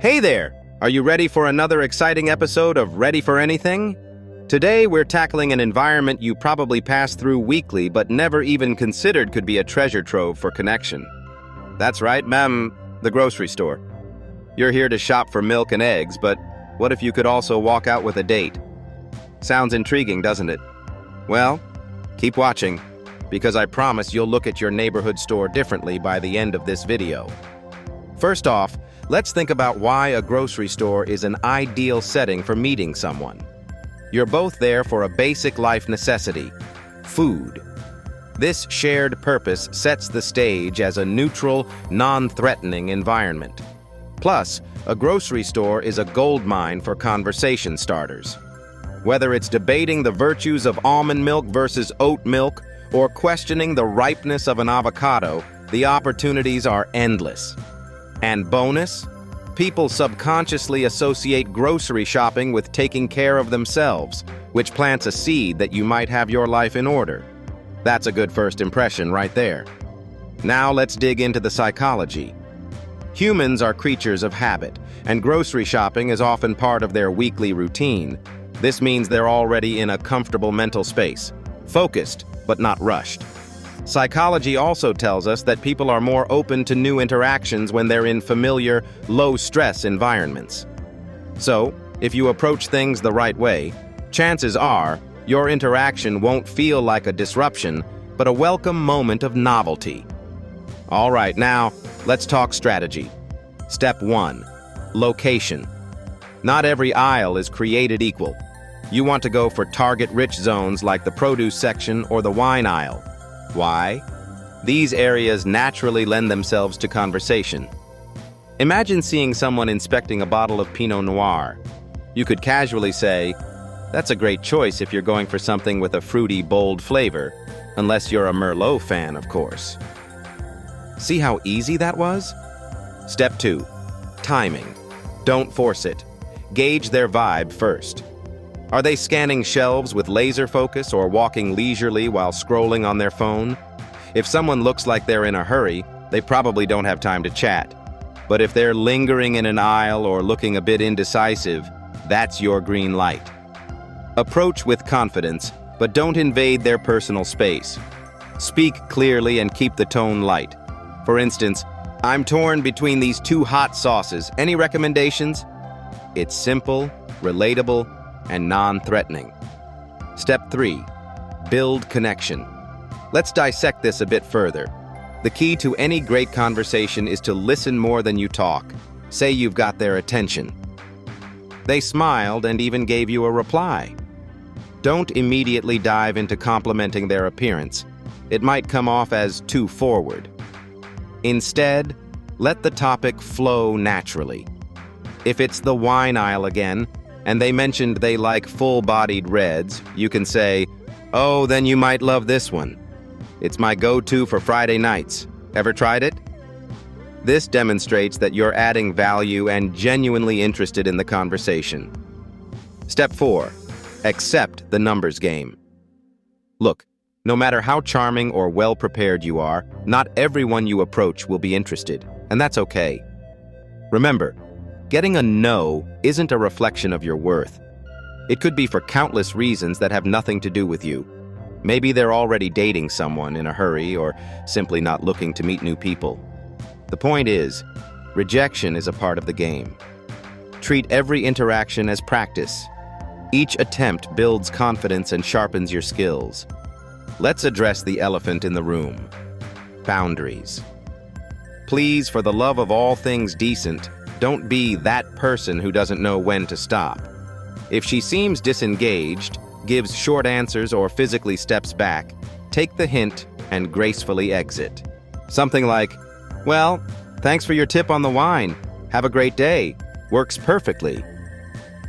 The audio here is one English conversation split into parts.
Hey there! Are you ready for another exciting episode of Ready for Anything? Today, we're tackling an environment you probably pass through weekly but never even considered could be a treasure trove for connection. That's right, ma'am, the grocery store. You're here to shop for milk and eggs, but what if you could also walk out with a date? Sounds intriguing, doesn't it? Well, keep watching, because I promise you'll look at your neighborhood store differently by the end of this video. First off, let's think about why a grocery store is an ideal setting for meeting someone. You're both there for a basic life necessity: food. This shared purpose sets the stage as a neutral, non-threatening environment. Plus, a grocery store is a goldmine for conversation starters. Whether it's debating the virtues of almond milk versus oat milk or questioning the ripeness of an avocado, the opportunities are endless. And bonus, people subconsciously associate grocery shopping with taking care of themselves, which plants a seed that you might have your life in order. That's a good first impression right there. Now let's dig into the psychology. Humans are creatures of habit, and grocery shopping is often part of their weekly routine. This means they're already in a comfortable mental space, focused but not rushed. Psychology also tells us that people are more open to new interactions when they're in familiar, low-stress environments. So, if you approach things the right way, chances are your interaction won't feel like a disruption, but a welcome moment of novelty. All right, now, let's talk strategy. Step 1. Location. Not every aisle is created equal. You want to go for target-rich zones like the produce section or the wine aisle. Why? These areas naturally lend themselves to conversation. Imagine seeing someone inspecting a bottle of Pinot Noir. You could casually say, "That's a great choice if you're going for something with a fruity, bold flavor," unless you're a Merlot fan, of course. See how easy that was? Step 2. Timing. Don't force it. Gauge their vibe first. Are they scanning shelves with laser focus or walking leisurely while scrolling on their phone? If someone looks like they're in a hurry, they probably don't have time to chat. But if they're lingering in an aisle or looking a bit indecisive, that's your green light. Approach with confidence, but don't invade their personal space. Speak clearly and keep the tone light. For instance, "I'm torn between these two hot sauces. Any recommendations?" It's simple, relatable, and non-threatening. Step 3. Build connection. Let's dissect this a bit further. The key to any great conversation is to listen more than you talk. Say you've got their attention. They smiled and even gave you a reply. Don't immediately dive into complimenting their appearance. It might come off as too forward. Instead, let the topic flow naturally. If it's the wine aisle again, and they mentioned they like full-bodied reds, you can say, "Oh, then you might love this one. It's my go-to for Friday nights. Ever tried it?" This demonstrates that you're adding value and genuinely interested in the conversation. Step 4. Accept the numbers game. Look, no matter how charming or well-prepared you are, not everyone you approach will be interested, and that's okay. Remember, getting a no isn't a reflection of your worth. It could be for countless reasons that have nothing to do with you. Maybe they're already dating someone in a hurry or simply not looking to meet new people. The point is, rejection is a part of the game. Treat every interaction as practice. Each attempt builds confidence and sharpens your skills. Let's address the elephant in the room: boundaries. Please, for the love of all things decent, don't be that person who doesn't know when to stop. If she seems disengaged, gives short answers, or physically steps back, take the hint and gracefully exit. Something like, "Well, thanks for your tip on the wine. Have a great day." Works perfectly.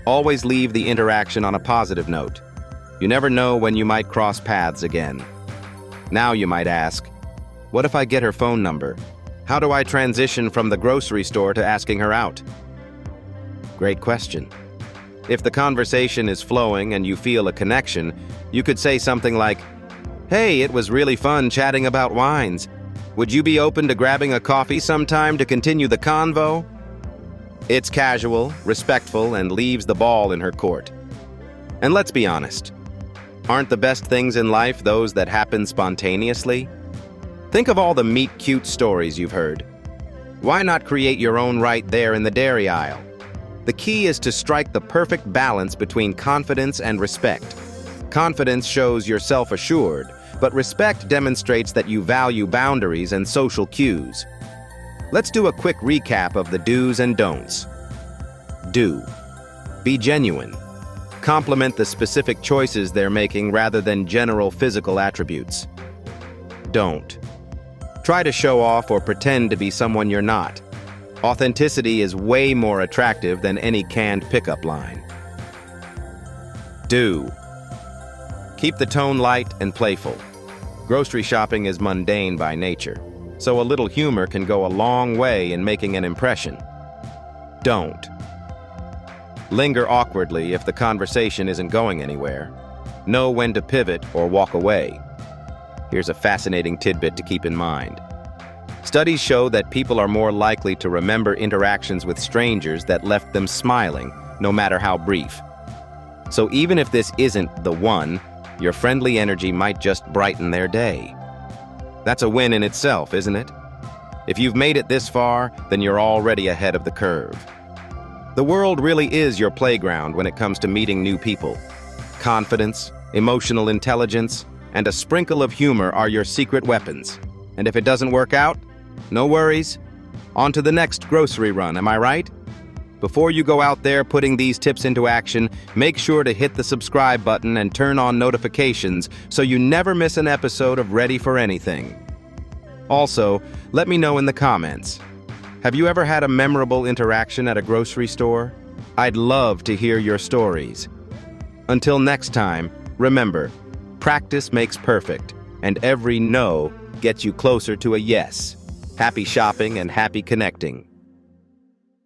Always leave the interaction on a positive note. You never know when you might cross paths again. Now you might ask, what if I get her phone number? How do I transition from the grocery store to asking her out? Great question. If the conversation is flowing and you feel a connection, you could say something like, "Hey, it was really fun chatting about wines. Would you be open to grabbing a coffee sometime to continue the convo?" It's casual, respectful, and leaves the ball in her court. And let's be honest, aren't the best things in life those that happen spontaneously? Think of all the meet-cute stories you've heard. Why not create your own right there in the dairy aisle? The key is to strike the perfect balance between confidence and respect. Confidence shows you're self-assured, but respect demonstrates that you value boundaries and social cues. Let's do a quick recap of the do's and don'ts. Do. Be genuine. Compliment the specific choices they're making rather than general physical attributes. Don't. Try to show off or pretend to be someone you're not. Authenticity is way more attractive than any canned pickup line. Do. Keep the tone light and playful. Grocery shopping is mundane by nature, so a little humor can go a long way in making an impression. Don't. Linger awkwardly if the conversation isn't going anywhere. Know when to pivot or walk away. Here's a fascinating tidbit to keep in mind. Studies show that people are more likely to remember interactions with strangers that left them smiling, no matter how brief. So even if this isn't the one, your friendly energy might just brighten their day. That's a win in itself, isn't it? If you've made it this far, then you're already ahead of the curve. The world really is your playground when it comes to meeting new people. Confidence, emotional intelligence, and a sprinkle of humor are your secret weapons. And if it doesn't work out, no worries. On to the next grocery run, am I right? Before you go out there putting these tips into action, make sure to hit the subscribe button and turn on notifications so you never miss an episode of Ready for Anything. Also, let me know in the comments. Have you ever had a memorable interaction at a grocery store? I'd love to hear your stories. Until next time, remember, practice makes perfect, and every no gets you closer to a yes. Happy shopping and happy connecting.